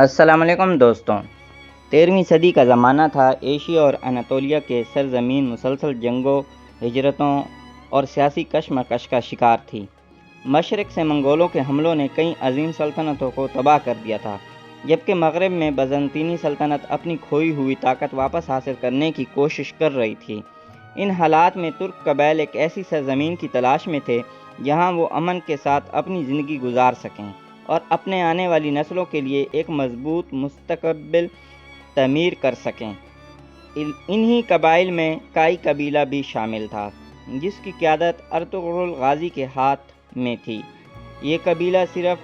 السلام علیکم دوستوں۔ 13ویں صدی کا زمانہ تھا۔ ایشیا اور اناطولیہ کے سرزمین مسلسل جنگوں، ہجرتوں اور سیاسی کشمکش کا شکار تھی۔ مشرق سے منگولوں کے حملوں نے کئی عظیم سلطنتوں کو تباہ کر دیا تھا، جبکہ مغرب میں بازنطینی سلطنت اپنی کھوئی ہوئی طاقت واپس حاصل کرنے کی کوشش کر رہی تھی۔ ان حالات میں ترک قبائل ایک ایسی سرزمین کی تلاش میں تھے جہاں وہ امن کے ساتھ اپنی زندگی گزار سکیں اور اپنے آنے والی نسلوں کے لیے ایک مضبوط مستقبل تعمیر کر سکیں۔ انہی قبائل میں کائی قبیلہ بھی شامل تھا، جس کی قیادت ارطغرل غازی کے ہاتھ میں تھی۔ یہ قبیلہ صرف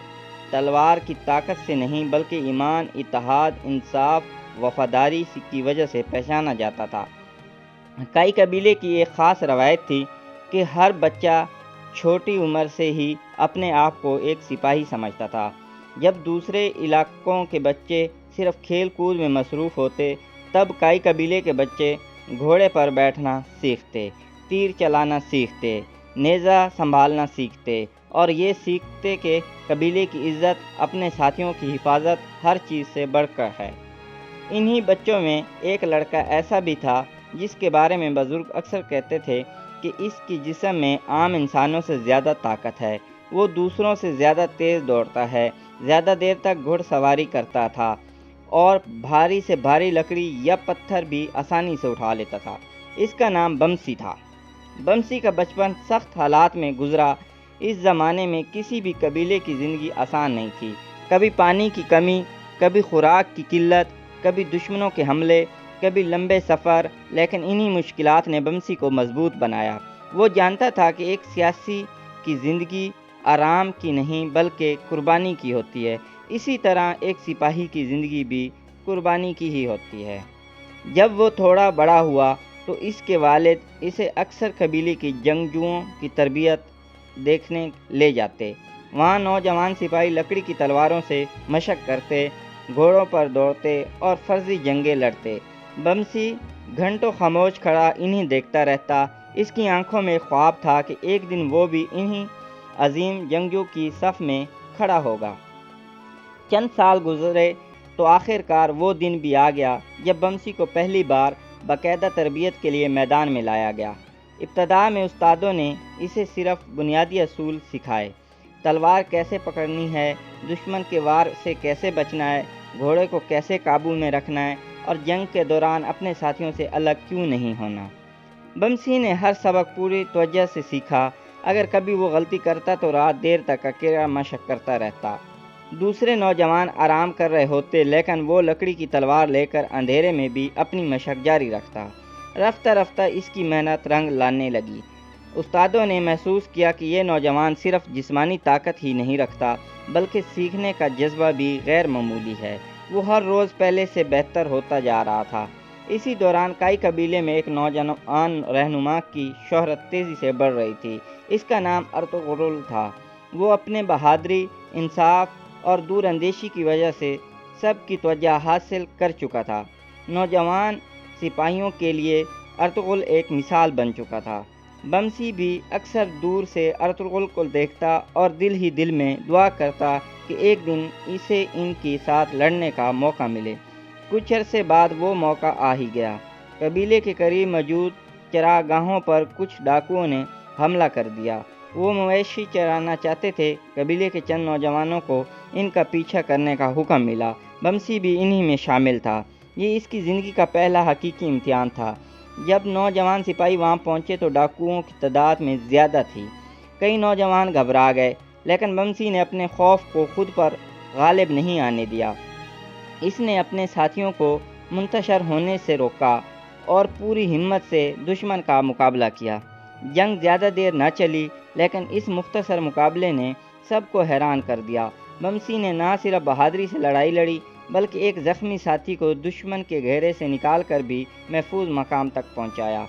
تلوار کی طاقت سے نہیں بلکہ ایمان، اتحاد، انصاف، وفاداری کی وجہ سے پہچانا جاتا تھا۔ کائی قبیلے کی ایک خاص روایت تھی کہ ہر بچہ چھوٹی عمر سے ہی اپنے آپ کو ایک سپاہی سمجھتا تھا۔ جب دوسرے علاقوں کے بچے صرف کھیل کود میں مصروف ہوتے، تب کائی قبیلے کے بچے گھوڑے پر بیٹھنا سیکھتے، تیر چلانا سیکھتے، نیزہ سنبھالنا سیکھتے اور یہ سیکھتے کہ قبیلے کی عزت، اپنے ساتھیوں کی حفاظت ہر چیز سے بڑھ کر ہے۔ انہی بچوں میں ایک لڑکا ایسا بھی تھا جس کے بارے میں بزرگ اکثر کہتے تھے کہ اس کی جسم میں عام انسانوں سے زیادہ طاقت ہے، وہ دوسروں سے زیادہ تیز دوڑتا ہے، زیادہ دیر تک گھڑ سواری کرتا تھا اور بھاری سے بھاری لکڑی یا پتھر بھی آسانی سے اٹھا لیتا تھا۔ اس کا نام بمسی تھا۔ بمسی کا بچپن سخت حالات میں گزرا۔ اس زمانے میں کسی بھی قبیلے کی زندگی آسان نہیں تھی۔ کبھی پانی کی کمی، کبھی خوراک کی قلت، کبھی دشمنوں کے حملے، کبھی لمبے سفر، لیکن انہی مشکلات نے بمسی کو مضبوط بنایا۔ وہ جانتا تھا کہ ایک سیاسی کی زندگی آرام کی نہیں بلکہ قربانی کی ہوتی ہے، اسی طرح ایک سپاہی کی زندگی بھی قربانی کی ہی ہوتی ہے۔ جب وہ تھوڑا بڑا ہوا تو اس کے والد اسے اکثر قبیلے کی جنگجوؤں کی تربیت دیکھنے لے جاتے۔ وہاں نوجوان سپاہی لکڑی کی تلواروں سے مشق کرتے، گھوڑوں پر دوڑتے اور فرضی جنگیں لڑتے۔ بمسی گھنٹوں خاموش کھڑا انہیں دیکھتا رہتا۔ اس کی آنکھوں میں خواب تھا کہ ایک دن وہ بھی انہی عظیم جنگجو کی صف میں کھڑا ہوگا۔ چند سال گزرے تو آخرکار وہ دن بھی آ گیا جب بمسی کو پہلی بار باقاعدہ تربیت کے لیے میدان میں لایا گیا۔ ابتدا میں استادوں نے اسے صرف بنیادی اصول سکھائے، تلوار کیسے پکڑنی ہے، دشمن کے وار سے کیسے بچنا ہے، گھوڑے کو کیسے قابو میں رکھنا ہے اور جنگ کے دوران اپنے ساتھیوں سے الگ کیوں نہیں ہونا۔ بمسی نے ہر سبق پوری توجہ سے سیکھا۔ اگر کبھی وہ غلطی کرتا تو رات دیر تک اکیلا مشق کرتا رہتا۔ دوسرے نوجوان آرام کر رہے ہوتے لیکن وہ لکڑی کی تلوار لے کر اندھیرے میں بھی اپنی مشق جاری رکھتا۔ رفتہ رفتہ اس کی محنت رنگ لانے لگی۔ استادوں نے محسوس کیا کہ یہ نوجوان صرف جسمانی طاقت ہی نہیں رکھتا بلکہ سیکھنے کا جذبہ بھی غیر معمولی ہے۔ وہ ہر روز پہلے سے بہتر ہوتا جا رہا تھا۔ اسی دوران کائی قبیلے میں ایک نوجوان رہنما کی شہرت تیزی سے بڑھ رہی تھی۔ اس کا نام ارطغرل تھا۔ وہ اپنے بہادری، انصاف اور دور اندیشی کی وجہ سے سب کی توجہ حاصل کر چکا تھا۔ نوجوان سپاہیوں کے لیے ارطغرل ایک مثال بن چکا تھا۔ بمسی بھی اکثر دور سے ارطغرل کو دیکھتا اور دل ہی دل میں دعا کرتا کہ ایک دن اسے ان کے ساتھ لڑنے کا موقع ملے۔ کچھ عرصے بعد وہ موقع آ ہی گیا۔ قبیلے کے قریب موجود چراگاہوں پر کچھ ڈاکوؤں نے حملہ کر دیا۔ وہ مویشی چرانا چاہتے تھے۔ قبیلے کے چند نوجوانوں کو ان کا پیچھا کرنے کا حکم ملا۔ بمسی بھی انہی میں شامل تھا۔ یہ اس کی زندگی کا پہلا حقیقی امتحان تھا۔ جب نوجوان سپاہی وہاں پہنچے تو ڈاکوؤں کی تعداد میں زیادہ تھی۔ کئی نوجوان گھبرا گئے لیکن بمسی نے اپنے خوف کو خود پر غالب نہیں آنے دیا۔ اس نے اپنے ساتھیوں کو منتشر ہونے سے روکا اور پوری ہمت سے دشمن کا مقابلہ کیا۔ جنگ زیادہ دیر نہ چلی لیکن اس مختصر مقابلے نے سب کو حیران کر دیا۔ بمسی نے نہ صرف بہادری سے لڑائی لڑی بلکہ ایک زخمی ساتھی کو دشمن کے گھیرے سے نکال کر بھی محفوظ مقام تک پہنچایا۔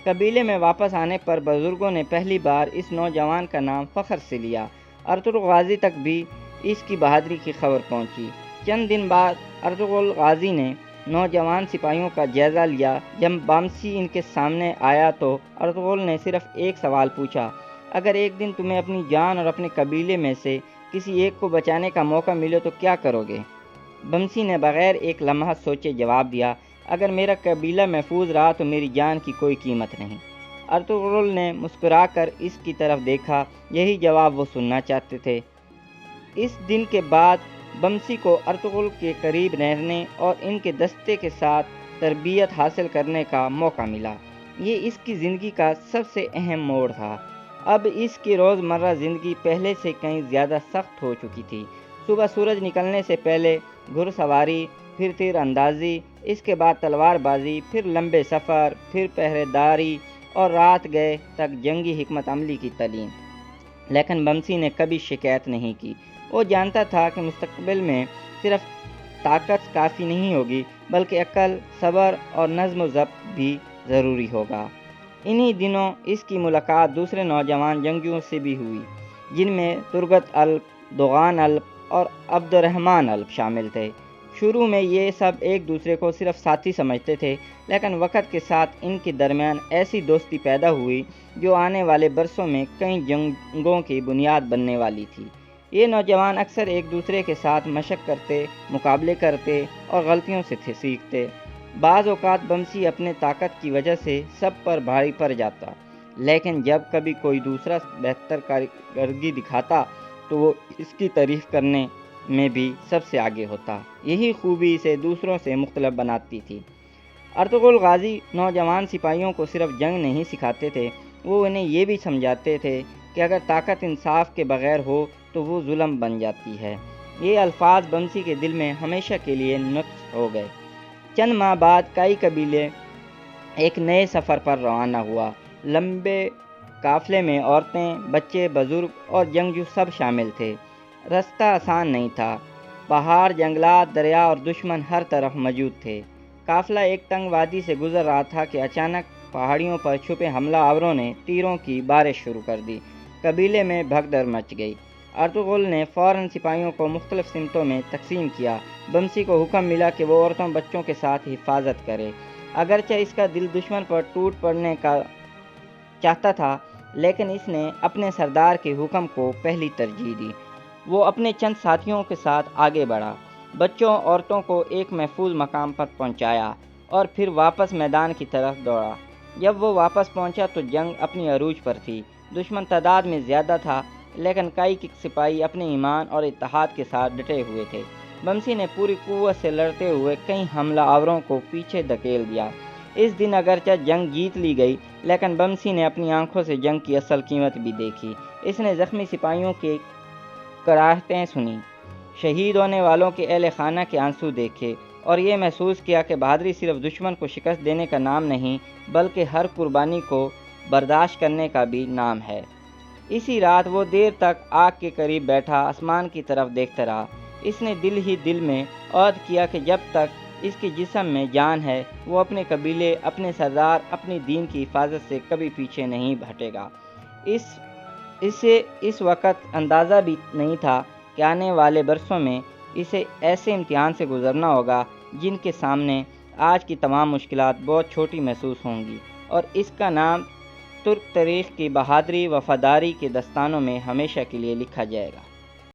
قبیلے میں واپس آنے پر بزرگوں نے پہلی بار اس نوجوان کا نام فخر سے لیا۔ ارطغرل غازی تک بھی اس کی بہادری کی خبر پہنچی۔ چند دن بعد ارطغرل غازی نے نوجوان سپاہیوں کا جائزہ لیا۔ جب بمسی ان کے سامنے آیا تو ارطغرل نے صرف ایک سوال پوچھا، اگر ایک دن تمہیں اپنی جان اور اپنے قبیلے میں سے کسی ایک کو بچانے کا موقع ملے تو کیا کرو گے؟ بمسی نے بغیر ایک لمحہ سوچے جواب دیا، اگر میرا قبیلہ محفوظ رہا تو میری جان کی کوئی قیمت نہیں۔ ارطغرل نے مسکرا کر اس کی طرف دیکھا، یہی جواب وہ سننا چاہتے تھے۔ اس دن کے بعد بمسی کو ارطغرل کے قریب رہنے اور ان کے دستے کے ساتھ تربیت حاصل کرنے کا موقع ملا۔ یہ اس کی زندگی کا سب سے اہم موڑ تھا۔ اب اس کی روزمرہ زندگی پہلے سے کہیں زیادہ سخت ہو چکی تھی۔ صبح سورج نکلنے سے پہلے گھڑ سواری، پھر تیر اندازی، اس کے بعد تلوار بازی، پھر لمبے سفر، پھر پہرے داری اور رات گئے تک جنگی حکمت عملی کی تعلیم۔ لیکن بمسی نے کبھی شکایت نہیں کی۔ وہ جانتا تھا کہ مستقبل میں صرف طاقت کافی نہیں ہوگی، بلکہ عقل، صبر اور نظم و ضبط بھی ضروری ہوگا۔ انہی دنوں اس کی ملاقات دوسرے نوجوان جنگجوؤں سے بھی ہوئی، جن میں ترگت الپ، دوغان الپ اور عبد الرحمن الپ شامل تھے۔ شروع میں یہ سب ایک دوسرے کو صرف ساتھی سمجھتے تھے، لیکن وقت کے ساتھ ان کے درمیان ایسی دوستی پیدا ہوئی جو آنے والے برسوں میں کئی جنگوں کی بنیاد بننے والی تھی۔ یہ نوجوان اکثر ایک دوسرے کے ساتھ مشق کرتے، مقابلے کرتے اور غلطیوں سے سیکھتے۔ بعض اوقات بمسی اپنے طاقت کی وجہ سے سب پر بھاری پڑ جاتا، لیکن جب کبھی کوئی دوسرا بہتر کارکردگی دکھاتا تو وہ اس کی تعریف کرنے میں بھی سب سے آگے ہوتا۔ یہی خوبی اسے دوسروں سے مختلف بناتی تھی۔ ارطغرل غازی نوجوان سپاہیوں کو صرف جنگ نہیں سکھاتے تھے، وہ انہیں یہ بھی سمجھاتے تھے کہ اگر طاقت انصاف کے بغیر ہو تو وہ ظلم بن جاتی ہے۔ یہ الفاظ بمسی کے دل میں ہمیشہ کے لیے نقش ہو گئے۔ چند ماہ بعد کئی قبیلے ایک نئے سفر پر روانہ ہوا۔ لمبے قافلے میں عورتیں، بچے، بزرگ اور جنگجو سب شامل تھے۔ رستہ آسان نہیں تھا۔ پہاڑ، جنگلات، دریا اور دشمن ہر طرف موجود تھے۔ قافلہ ایک تنگ وادی سے گزر رہا تھا کہ اچانک پہاڑیوں پر چھپے حملہ آوروں نے تیروں کی بارش شروع کر دی۔ قبیلے میں بھگدڑ مچ گئی۔ ارطغرل نے فوراً سپاہیوں کو مختلف سمتوں میں تقسیم کیا۔ بمسی کو حکم ملا کہ وہ عورتوں بچوں کے ساتھ حفاظت کرے۔ اگرچہ اس کا دل دشمن پر ٹوٹ پڑنے کا چاہتا تھا، لیکن اس نے اپنے سردار کے حکم کو پہلی ترجیح دی۔ وہ اپنے چند ساتھیوں کے ساتھ آگے بڑھا، بچوں اور عورتوں کو ایک محفوظ مقام پر پہنچایا اور پھر واپس میدان کی طرف دوڑا۔ جب وہ واپس پہنچا تو جنگ اپنی عروج پر تھی۔ دشمن تعداد میں زیادہ تھا، لیکن کئی سپاہی اپنے ایمان اور اتحاد کے ساتھ ڈٹے ہوئے تھے۔ بمسی نے پوری قوت سے لڑتے ہوئے کئی حملہ آوروں کو پیچھے دھکیل دیا۔ اس دن اگرچہ جنگ جیت لی گئی، لیکن بمسی نے اپنی آنکھوں سے جنگ کی اصل قیمت بھی دیکھی۔ اس نے زخمی سپاہیوں کی کراہتیں سنی، شہید ہونے والوں کے اہل خانہ کے آنسو دیکھے اور یہ محسوس کیا کہ بہادری صرف دشمن کو شکست دینے کا نام نہیں، بلکہ ہر قربانی کو برداشت کرنے کا بھی نام ہے۔ اسی رات وہ دیر تک آگ کے قریب بیٹھا آسمان کی طرف دیکھتا رہا۔ اس نے دل ہی دل میں عہد کیا کہ جب تک اس کے جسم میں جان ہے وہ اپنے قبیلے، اپنے سردار، اپنے دین کی حفاظت سے کبھی پیچھے نہیں ہٹے گا۔ اسے اس وقت اندازہ بھی نہیں تھا کہ آنے والے برسوں میں اسے ایسے امتحان سے گزرنا ہوگا جن کے سامنے آج کی تمام مشکلات بہت چھوٹی محسوس ہوں گی، اور اس کا نام ترک تاریخ کی بہادری، وفاداری کے دستانوں میں ہمیشہ کے لیے لکھا جائے گا۔